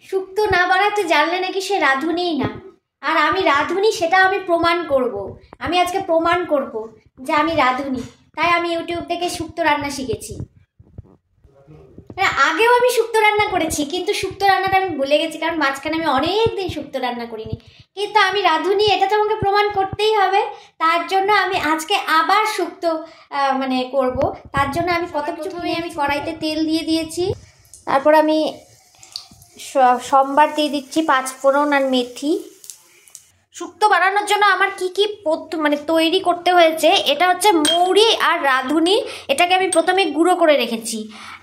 শুক্তো না বানাতে জানলে নাকি সে রাঁধুনিই না। আর আমি রাঁধুনি সেটা আমি প্রমাণ করব। আমি আজকে প্রমাণ করব যে আমি রাঁধুনি। তাই আমি ইউটিউব থেকে শুক্তো রান্না শিখেছি। আগেও আমি শুক্তো রান্না করেছি, কিন্তু শুক্তো রান্নাটা আমি ভুলে গেছি, কারণ মাঝখানে আমি অনেক দিন শুক্তো রান্না করিনি। কিন্তু আমি রাঁধুনি এটা তো আমাকে প্রমাণ করতেই হবে। তার জন্য আমি আজকে আবার শুক্তো করব। তার জন্য আমি কত কিছু আমি কড়াইতে তেল দিয়ে দিয়েছি। তারপর আমি সোমবার দিয়ে দিচ্ছি পাঁচফোড়ন আর মেথি। শুক্তো বানানোর জন্য আমার কি কি তৈরি করতে হয়েছে, এটা হচ্ছে মৌরি আর রাঁধুনি, এটাকে আমি প্রথমে গুঁড়ো করে রেখেছি।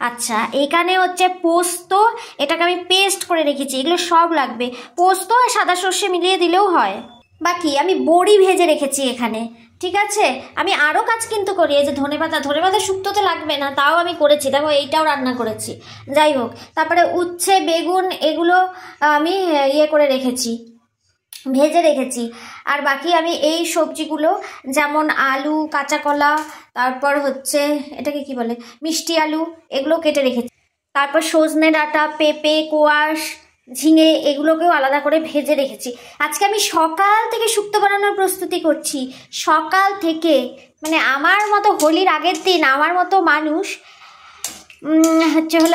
আচ্ছা, এখানে হচ্ছে পোস্ত, এটাকে আমি পেস্ট করে রেখেছি। এগুলো সব লাগবে। পোস্ত আর সাদা সর্ষে মিলিয়ে দিলেও হয়। বাকি আমি বড়ি ভেজে রেখেছি এখানে। ঠিক আছে, আমি আরও কাজ কিন্তু করি। এই যে ধনেপাতা শুক্তো তো লাগবে না, তাও আমি করেছি। দেখো, এইটাও রান্না করেছি। যাই হোক, তারপরে উচ্ছে, বেগুন, এগুলো আমি করে রেখেছি, ভেজে রেখেছি। আর বাকি আমি এই সবজিগুলো, যেমন আলু, কাঁচা কলা, তারপর হচ্ছে এটাকে কি বলে, মিষ্টি আলু, এগুলো কেটে রেখেছি। তারপর সজনে ডাঁটা, পেঁপে, কোয়াশ, ঝিঙে, এগুলোকেও আলাদা করে ভেজে রেখেছি। আজকে আমি সকাল থেকে শুক্তো বানানোর প্রস্তুতি করছি। সকাল থেকে, আমার মতো হোলির আগের দিন আমার মতো মানুষ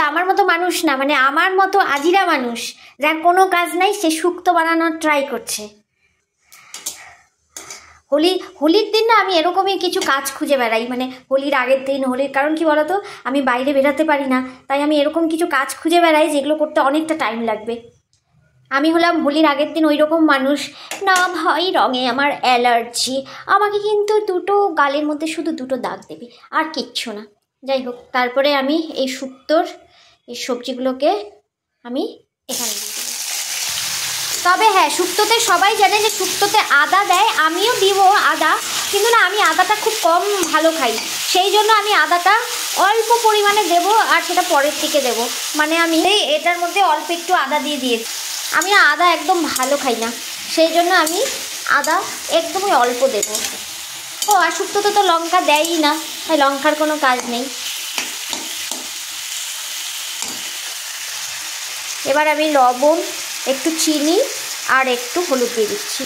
আমার মতো মানুষ না, আমার মতো আজিরা মানুষ, যার কোনো কাজ নাই, সে শুক্তো বানানোর ট্রাই করছে। হোলির দিন না আমি এরকমই কিছু কাজ খুঁজে বেড়াই। হোলির আগের দিন, কারণ কি বলতো, আমি বাইরে বেরাতে পারি না, তাই আমি এরকম কিছু কাজ খুঁজে বেড়াই যেগুলো করতে অনেকটা টাইম লাগবে। আমি হলাম হোলির আগের দিন ওই রকম মানুষ না ভাই, রঙে আমার অ্যালার্জি। আমাকে কিন্তু দুটো গালের মধ্যে শুধু দুটো দাগ দেবে, আর কিচ্ছু না। যাই হোক, তারপরে আমি এই শুক্তোর এই সবজিগুলোকে আমি এখানে দিই। তবে হ্যাঁ, শুক্তোতে সবাই জানে যে শুক্তোতে আদা দেয়, আমিও দিব আদা, কিন্তু না, আমি আদাটা খুব কম ভালো খাই। সেই জন্য আমি আদাটা অল্প পরিমাণে দেব, আর সেটা পরের দিকে দেব। আমি এটার মধ্যে অল্প একটু আদা দিয়ে দিয়েছি। আমি আদা একদম ভালো খাই না, সেই জন্য আমি আদা একদমই অল্প দেব। ও, আর শুক্তোতে তো লঙ্কা দেয়ই না, তাই লঙ্কার কোনো কাজ নেই। এবার আমি লবণ, একটু চিনি আর একটু হলুদ দিয়ে দিচ্ছি।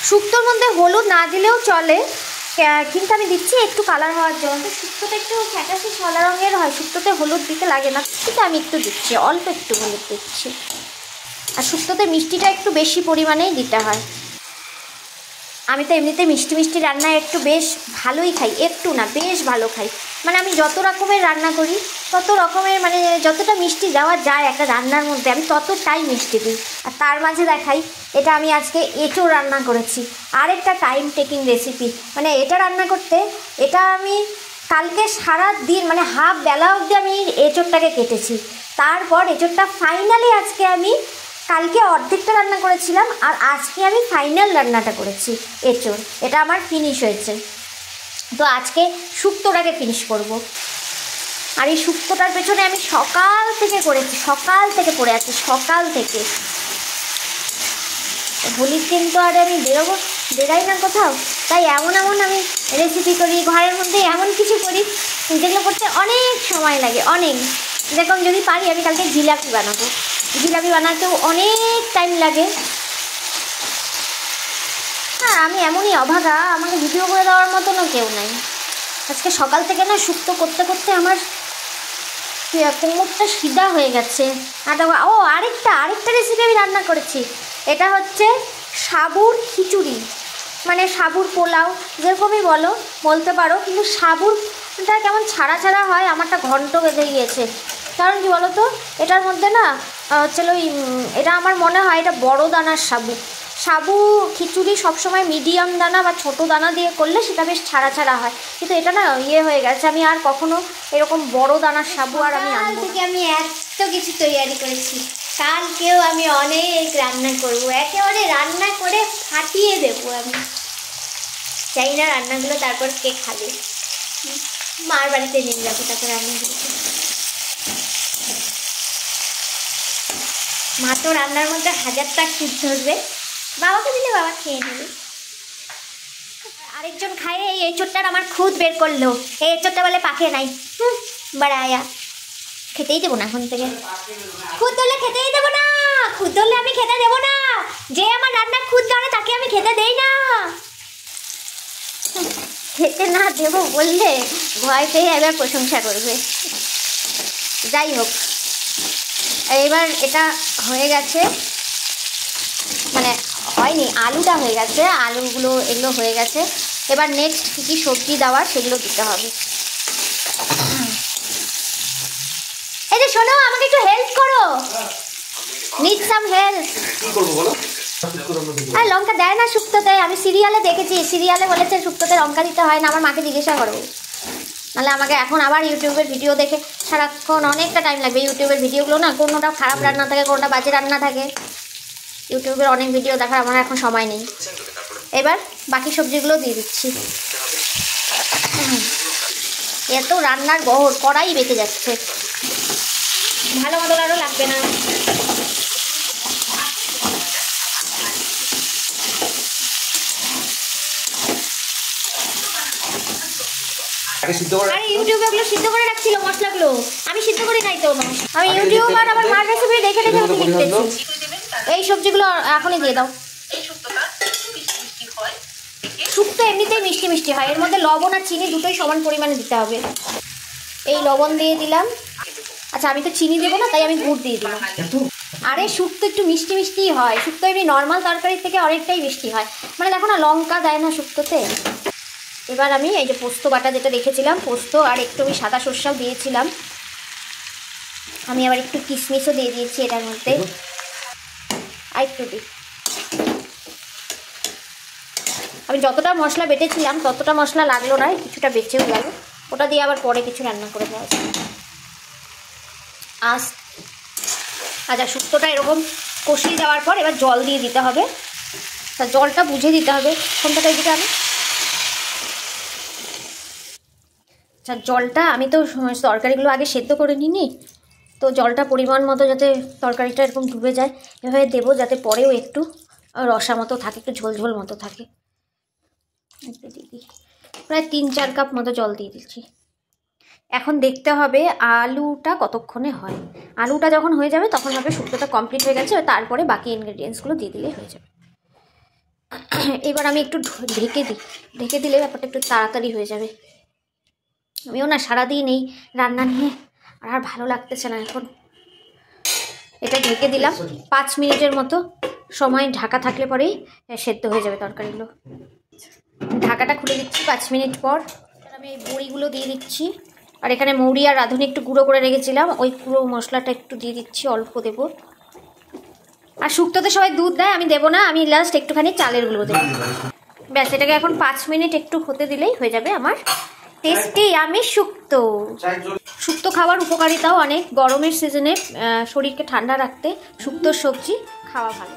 শুক্তোর মধ্যে হলুদ না দিলেও চলে, কিন্তু আমি দিচ্ছি একটু কালার হওয়ার জন্য। শুক্তোটা একটু ফ্যাকাশে সাদা রঙের হয়, শুক্তোতে হলুদ দিতে লাগে না, কিন্তু আমি একটু দিচ্ছি, অল্প একটু হলুদ দিচ্ছি। আর শুক্তোতে মিষ্টিটা একটু বেশি পরিমাণেই দিতে হয়। আমি তো এমনিতে মিষ্টি মিষ্টি রান্না একটু বেশ ভালোই খাই, একটু না, বেশ ভালো খাই। আমি যত রকমের রান্না করি, তত রকমের যতটা মিষ্টি দেওয়া যায় একটা রান্নার মধ্যে, আমি ততটাই মিষ্টি দিই। আর তার মাঝে দেখাই, এটা আমি আজকে এঁচোড় রান্না করেছি। আরেকটা টাইম টেকিং রেসিপি। এটা রান্না করতে, এটা আমি কালকে সারা দিন হাফ বেলা অবধি আমি এঁচোড়টাকে কেটেছি। তারপর এঁচোড়টা ফাইনালি আজকে আমি, কালকে অর্ধেকটা রান্না করেছিলাম, আর আজকে আমি ফাইনাল রান্নাটা করেছি এঁচোড়। এটা আমার ফিনিশ হয়েছে। তো আজকে শুক্তোটাকে ফিনিশ করব। আর এই শুক্তোটার পেছনে আমি সকাল থেকে করেছি, সকাল থেকে পড়ে আছি, সকাল থেকে। হোলির দিন তো আর আমি বেরাই না কোথাও, তাই এমন আমি রেসিপি করি, ঘরের মধ্যে এমন কিছু করি যেগুলো করতে অনেক সময় লাগে, অনেক। যেরকম যদি পারি, আমি কালকে জিলাপি বানাবো। জিলাপি বানাতেও অনেক টাইম লাগে। হ্যাঁ, আমি এমনই অভাগা, আমাকে ভিডিও করে দেওয়ার মতনও কেউ নাই। আজকে সকাল থেকে না শুক্তো করতে করতে আমার কোমরটা সিধা হয়ে গেছে। আর ও, আরেকটা রেসিপি আমি রান্না করেছি। এটা হচ্ছে সাবুর খিচুড়ি, সাবুর পোলাও, যেরকমই বলতে পারো, কিন্তু সাবুরটা কেমন ছাড়া ছাড়া হয়, আমারটা ঘন্ট বেঁধে গিয়েছে। কারণ কি বলো তো, এটার মধ্যে না এটা আমার মনে হয় এটা বড় দানার সাবু খিচুড়ি সবসময় মিডিয়াম দানা বা ছোটো দানা দিয়ে করলে সেটা বেশ ছাড়া ছাড়া হয়, কিন্তু এটা না হয়ে গেছে। আমি আর কখনো এরকম বড় দানার সাবু আর আমি থেকে আমি এত কিছু তৈরি করেছি। কালকেও আমি অনেক রান্না করব, একেবারে রান্না করে ফাটিয়ে দেবো। আমি চাই না রান্নাগুলো তারপর কে খাবে, মার বাড়িতে নিয়ে যাবো তারপর রান্নাগুলো। মা তো রান্নার মধ্যে হাজারটা খুঁজ ধরবে, বাবাকে দিলে বাবা খেয়ে নেবে। আরেকজন খায়, এই এঁচোড়টার আমার খুদ বের করলো, এই এঁচোড়টা বলে পাখে নাই, বাড়ায়া। খেতেই দেবো না এখন থেকে, খুদ ধরলে খেতেই দেবো না, খুদ ধরলে আমি খেতে দেবো না, যে আমার রান্নার খুদ ধরে তাকে আমি খেতে দেই না। খেতে না দেবো বললে ভয় পেয়ে এবার প্রশংসা করবে। যাই হোক, এবার এটা হয়ে গেছে, মানে হয়নি, আলুটা হয়ে গেছে, আলুগুলো এগুলো হয়ে গেছে। এবার নেক্সট কী কী সবজি দেওয়ার সেগুলো দিতে হবে। এই যে শোনো, আমাকে একটু হেল্প করো, নিড সাম হেল্প। আর লঙ্কা দেয় না শুক্তোতে, আমি সিরিয়ালে দেখেছি, সিরিয়ালে বলেছে শুক্তোতে লঙ্কা দিতে হয় না। আমার মাকে জিজ্ঞাসা করো, নাহলে আমাকে এখন আবার ইউটিউবের ভিডিও দেখে সারাক্ষণ অনেকটা টাইম লাগবে। ইউটিউবের ভিডিওগুলো না কোনোটা খারাপ রান্না থাকে, কোনোটা বাজে রান্না থাকে, ইউটিউবের অনেক ভিডিও দেখার আমার এখন সময় নেই। এবার বাকি সবজিগুলো দিয়ে দিচ্ছি। এত রান্নার বহর, কড়াই বেঁচে যাচ্ছে, ভালো মতো আরও লাগবে না। আরে ইউটিউবে ওগুলো সিদ্ধ করে রাখছিল মশলাগুলো, আমি সিদ্ধ করি নাই তো। আমি ইউটিউব আর আমার মার রেসিপি দেখে দেখে আমি লিখতেছি। এই সবজিগুলো এখনই দিয়ে দাও। শুক্তো এমনিতেই মিষ্টি মিষ্টি হয়, এর মধ্যে লবণ আর চিনি দুটোই সমান পরিমাণে দিতে হবে। এই লবণ দিয়ে দিলাম। আচ্ছা, আমি তো চিনি দেবো না, তাই আমি গুড় দিয়ে দিলাম। আরে শুক্তো একটু মিষ্টি মিষ্টিই হয়, শুক্তো এমনি নর্মাল তরকারির থেকে অনেকটাই মিষ্টি হয়। মানে দেখো না, লঙ্কা দেয় না শুক্তোতে। এবার আমি এই যে পোস্ত বাটা যেটা রেখেছিলাম, পোস্ত আর একটু আমি সাদা সর্ষেও দিয়েছিলাম, আমি আবার একটু কিশমিশও দিয়ে দিয়েছি এটার মধ্যে, আর একটু দিই। আমি যতটা মশলা বেটেছিলাম ততটা মশলা লাগলো না, কিছুটা বেঁচেও গেল, ওটা দিয়ে আবার পরে কিছু রান্না করে দেওয়া যায়। আচ্ছা, শুক্তোটা এরকম কষিয়ে দেওয়ার পর এবার জল দিয়ে দিতে হবে। তা জলটা বুঝে দিতে হবে, কোনটাটা দিতে হবে। আচ্ছা, জলটা আমি তো তরকারিগুলো আগে সেদ্ধ করে নিই, তো জলটা পরিমাণ মতো যাতে তরকারিটা এরকম ডুবে যায় এভাবে দেবো, যাতে পরেও একটু রসা মতো থাকে, একটু ঝোল ঝোল মতো থাকে। দিদি প্রায় 3-4 কাপ মতো জল দিয়ে দিচ্ছি। এখন দেখতে হবে আলুটা কতক্ষণে হয়। আলুটা যখন হয়ে যাবে তখন হবে শুক্তোটা কমপ্লিট হয়ে গেছে, তারপরে বাকি ইনগ্রেডিয়েন্টসগুলো দিয়ে দিলেই হয়ে যাবে। এবার আমি একটু ঢেকে দিই, ঢেকে দিলে ব্যাপারটা একটু তাড়াতাড়ি হয়ে যাবে। আমিও না সারাদিন এই রান্না নিয়ে আর ভালো লাগতেছে না এখন। এটা ঢেকে দিলাম 5 মিনিটের মতো সময়, ঢাকা থাকলে পরেই সেদ্ধ হয়ে যাবে তরকারিগুলো। ঢাকাটা খুলে দিচ্ছি 5 মিনিট পর। আমি এই বড়িগুলো দিয়ে দিচ্ছি, আর এখানে মৌরি আর রাঁধুনি একটু গুঁড়ো করে রেখেছিলাম, ওই গুঁড়ো মশলাটা একটু দিয়ে দিচ্ছি, অল্প দেবো। আর শুক্তোতে সবাই দুধ দেয়, আমি দেবো না, আমি লাস্ট একটুখানি চালের গুঁড়ো দেবো। ব্যাস, এটাকে এখন 5 মিনিট একটু হতে দিলেই হয়ে যাবে আমার টেস্টি আমি শুক্তো। শুক্তো খাওয়ার উপকারিতাও অনেক, গরমের সিজনে শরীরকে ঠান্ডা রাখতে শুক্তোর সবজি খাওয়া ভালো।